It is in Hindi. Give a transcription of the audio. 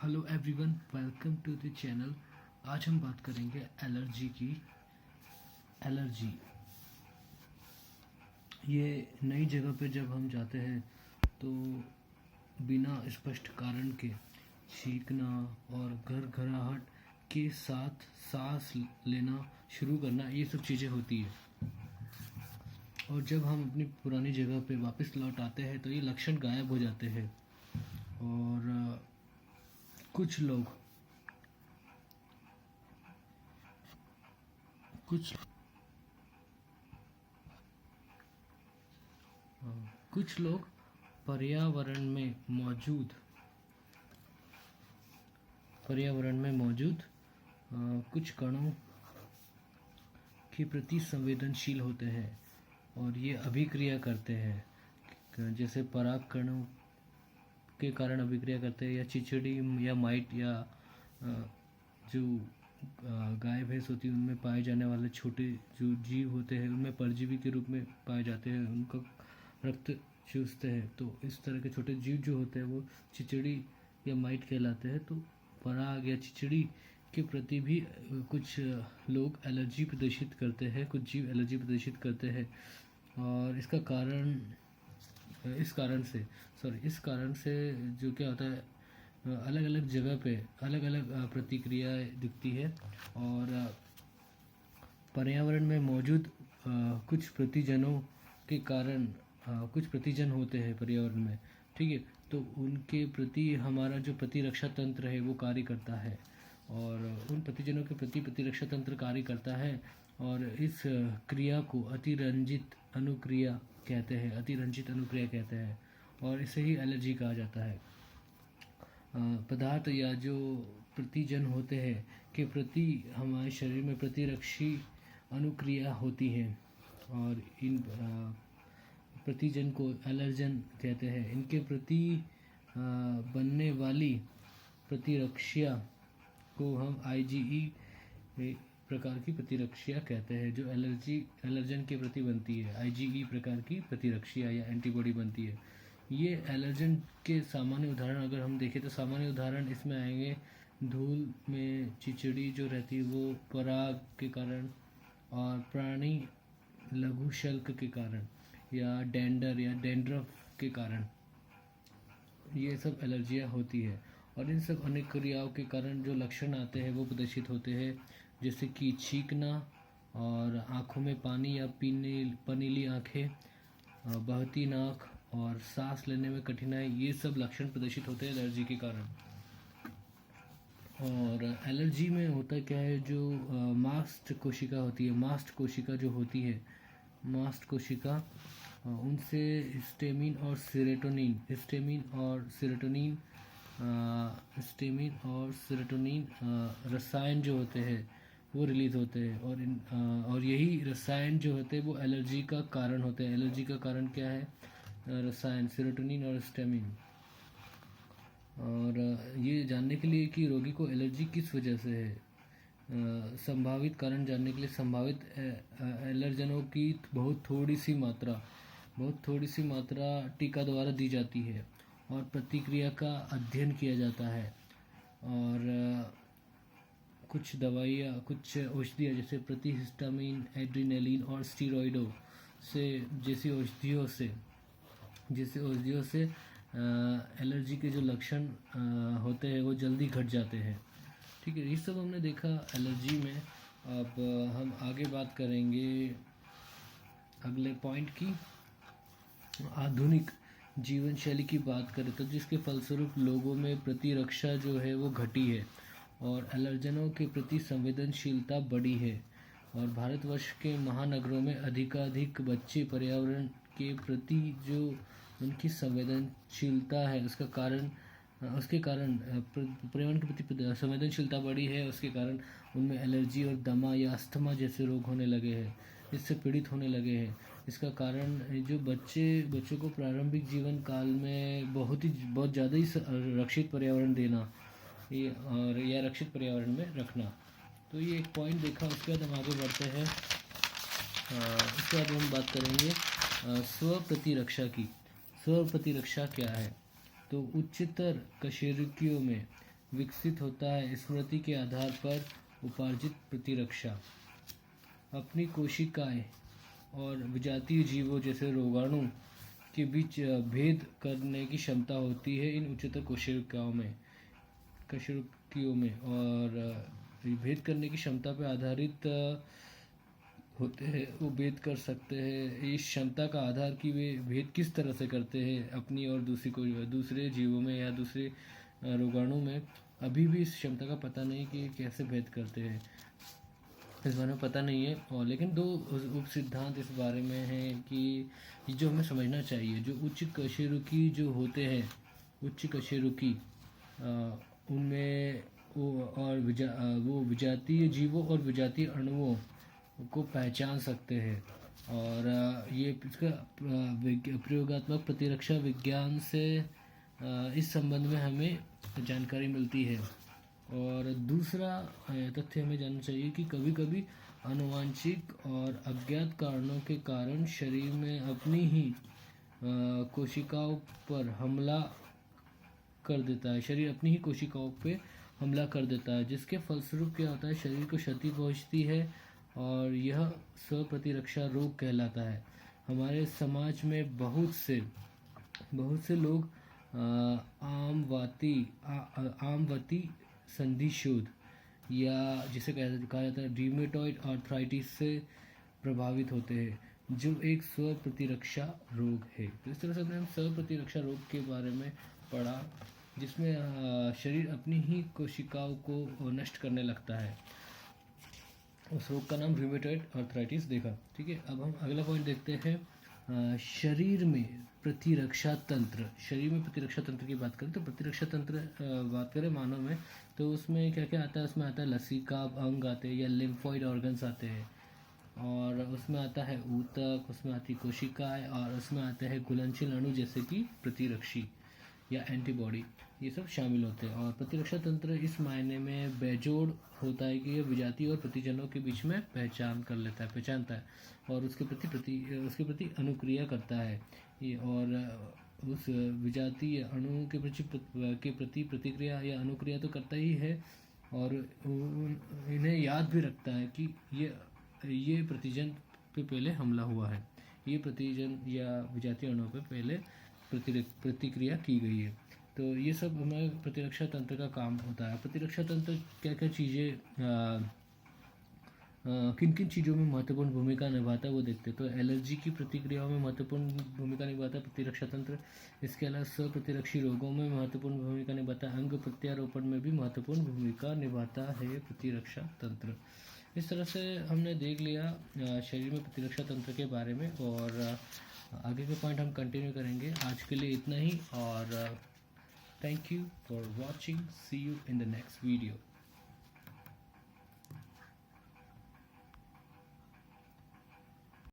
Hello everyone, welcome to the channel. आज हम बात करेंगे एलर्जी की। एलर्जी ये नई जगह पे जब हम जाते हैं तो बिना स्पष्ट कारण के छींकना और घरघराहट के साथ सांस लेना शुरू करना, ये सब चीज़ें होती है। और जब हम अपनी पुरानी जगह पे वापस लौट आते हैं तो ये लक्षण गायब हो जाते हैं। और कुछ लोग कुछ कुछ लोग पर्यावरण में मौजूद कुछ कणों के प्रति संवेदनशील होते हैं और ये अभिक्रिया करते हैं। जैसे पराग कणों के कारण अभिक्रिया करते हैं, या चिचड़ी या माइट, या जो गाय भैंस होती है उनमें पाए जाने वाले छोटे जो जीव होते हैं उनमें परजीवी के रूप में पाए जाते हैं, उनका रक्त चूसते हैं। तो इस तरह के छोटे जीव जो होते हैं वो चिचड़ी या माइट कहलाते हैं। तो पराग या चिचड़ी के प्रति भी कुछ लोग एलर्जी प्रदर्शित करते हैं, कुछ जीव एलर्जी प्रदर्शित करते हैं। और इस कारण से जो क्या होता है, अलग अलग जगह पे अलग अलग प्रतिक्रियाएं दिखती है। और पर्यावरण में मौजूद कुछ प्रतिजनों के कारण कुछ प्रतिजन होते हैं पर्यावरण में, ठीक है। तो उनके प्रति हमारा जो प्रतिरक्षा तंत्र है वो कार्य करता है, और उन प्रतिजनों के प्रति प्रतिरक्षा तंत्र कार्य करता है। और इस क्रिया को अतिरंजित अनुक्रिया कहते हैं, और इसे ही एलर्जी कहा जाता है। पदार्थ या जो प्रतिजन होते हैं के प्रति हमारे शरीर में प्रतिरक्षी अनुक्रिया होती है, और इन प्रतिजन को एलर्जन कहते हैं। इनके प्रति बनने वाली प्रतिरक्षा को हम आईजीई प्रकार की प्रतिरक्षा कहते हैं, जो एलर्जन के प्रति बनती है। आईजीई प्रकार की प्रतिरक्षा या एंटीबॉडी बनती है। ये एलर्जन के सामान्य उदाहरण अगर हम देखें तो सामान्य उदाहरण इसमें आएंगे। धूल में चिचड़ी जो रहती है वो पराग के कारण, और प्राणी लघुशल्क के कारण, या डेंडर या डेंड्रफ के कारण ये सब एलर्जियाँ होती है। और इन सब अनेक क्रियाओं के कारण जो लक्षण आते हैं वो प्रदर्शित होते हैं, जैसे कि छींकना, और आँखों में पानी या पनीली आँखें, बहती नाक, और सांस लेने में कठिनाई, ये सब लक्षण प्रदर्शित होते हैं एलर्जी के कारण। और एलर्जी में होता क्या है, जो मास्ट कोशिका होती है, मास्ट कोशिका जो होती है, मास्ट कोशिका उनसे हिस्टामिन और सेरोटोनिन रसायन जो होते हैं वो रिलीज होते हैं। और यही रसायन जो होते हैं वो एलर्जी का कारण होते हैं। एलर्जी का कारण क्या है? रसायन सेरोटोनिन और हिस्टामिन। और ये जानने के लिए कि रोगी को एलर्जी किस वजह से है, संभावित कारण जानने के लिए संभावित एलर्जनों की बहुत थोड़ी सी मात्रा टीका द्वारा दी जाती है, और प्रतिक्रिया का अध्ययन किया जाता है। और कुछ दवाइयाँ, कुछ औषधियाँ जैसे प्रतिहिस्टामिन, एड्रेनालिन और स्टीरॉइडों से जैसी औषधियों से एलर्जी के जो लक्षण होते हैं वो जल्दी घट जाते हैं, ठीक है। ये सब हमने देखा एलर्जी में। अब हम आगे बात करेंगे अगले पॉइंट की। आधुनिक जीवन शैली की बात करें तो जिसके फलस्वरूप लोगों में प्रतिरक्षा जो है वो घटी है, और एलर्जनों के प्रति संवेदनशीलता बढ़ी है। और भारतवर्ष के महानगरों में अधिकाधिक बच्चे पर्यावरण के प्रति जो उनकी संवेदनशीलता है उसके कारण पर्यावरण के प्रति संवेदनशीलता बढ़ी है, उसके कारण उनमें एलर्जी और दमा या अस्थमा जैसे रोग होने लगे हैं, इससे पीड़ित होने लगे हैं। इसका कारण जो बच्चों को प्रारंभिक जीवन काल में बहुत ज़्यादा ही रक्षित पर्यावरण देना, या रक्षित पर्यावरण में रखना। तो ये एक पॉइंट देखा। उसके बाद हम आगे बढ़ते हैं। उसके बाद हम बात करेंगे स्व प्रतिरक्षा की। स्व प्रतिरक्षा क्या है? तो उच्चतर कशेरुकियों में विकसित होता है स्मृति के आधार पर उपार्जित प्रतिरक्षा। अपनी कोशिकाएं और विजातीय जीवों जैसे रोगाणु के बीच भेद करने की क्षमता होती है इन उच्चतर कोशिकाओं में और भेद करने की क्षमता पर आधारित होते हैं। वो भेद कर सकते हैं। इस क्षमता का आधार कि वे भेद किस तरह से करते हैं अपनी और दूसरे जीवों में या दूसरे रोगाणु में अभी भी इस क्षमता का पता नहीं कि कैसे भेद करते हैं, इस बारे में पता नहीं है। और लेकिन दो उप सिद्धांत इस बारे में हैं कि जो हमें समझना चाहिए। जो उच्च कशेरुकी जो होते हैं, उच्च कशेरुकी उनमें वो विजातीय जीवों और विजातीय अणुओं को पहचान सकते हैं। और ये इसका प्रयोगात्मक प्रतिरक्षा विज्ञान से इस संबंध में हमें जानकारी मिलती है। और दूसरा तथ्य हमें जानना चाहिए कि कभी कभी आनुवंशिक और अज्ञात कारणों के कारण शरीर में अपनी ही कोशिकाओं पर हमला कर देता है। शरीर अपनी ही कोशिकाओं पे हमला कर देता है, जिसके फलस्वरूप क्या होता है, शरीर को क्षति पहुंचती है और यह स्वप्रतिरक्षा रोग कहलाता है। हमारे समाज में बहुत से लोग आमवती संधि शोथ या जिसे कहा जाता है रीमेटॉइड आर्थराइटिस से प्रभावित होते हैं, जो एक स्व प्रतिरक्षा रोग है। तो इस तरह से हमने स्व प्रतिरक्षा रोग के बारे में पढ़ा, जिसमें शरीर अपनी ही कोशिकाओं को नष्ट करने लगता है। उस रोग का नाम रीमेटॉइड आर्थराइटिस देखा। ठीक है, अब हम अगला पॉइंट देखते हैं। शरीर में प्रतिरक्षा तंत्र की बात करें तो प्रतिरक्षा तंत्र बात करें मानव में, तो उसमें क्या क्या आता है। उसमें आता है लसीका अंग आते हैं या लिम्फॉइड ऑर्गन्स आते हैं, और उसमें आता है ऊतक, उसमें आती कोशिकाएं, और उसमें आते हैं घुलनशील अणु जैसे कि प्रतिरक्षी या एंटीबॉडी, ये सब शामिल होते हैं। और प्रतिरक्षा तंत्र इस मायने में बेजोड़ होता है कि यह विजातीय और प्रतिजनों के बीच में पहचानता है और उसके प्रति अनुक्रिया करता है। ये और उस विजातीय अणु के प्रति प्रतिक्रिया या अनुक्रिया तो करता ही है, और इन्हें याद भी रखता है कि ये प्रतिजन पे पहले हमला हुआ है, ये प्रतिजन या विजातीय अणु पे पहले प्रतिक्रिया की गई है। तो ये सब हमारे प्रतिरक्षा तंत्र का काम होता है। प्रतिरक्षा तंत्र क्या क्या चीज़ें किन किन चीज़ों में महत्वपूर्ण भूमिका निभाता है वो देखते हैं। तो एलर्जी की प्रतिक्रियाओं में महत्वपूर्ण भूमिका निभाता है प्रतिरक्षा तंत्र। इसके अलावा स्वप्रतिरक्षी रोगों में महत्वपूर्ण भूमिका निभाता है। अंग प्रत्यारोपण में भी महत्वपूर्ण भूमिका निभाता है प्रतिरक्षा तंत्र। इस तरह से हमने देख लिया शरीर में प्रतिरक्षा तंत्र के बारे में, और आगे के पॉइंट हम कंटिन्यू करेंगे। आज के लिए इतना ही, और thank you for watching. See you in the next video.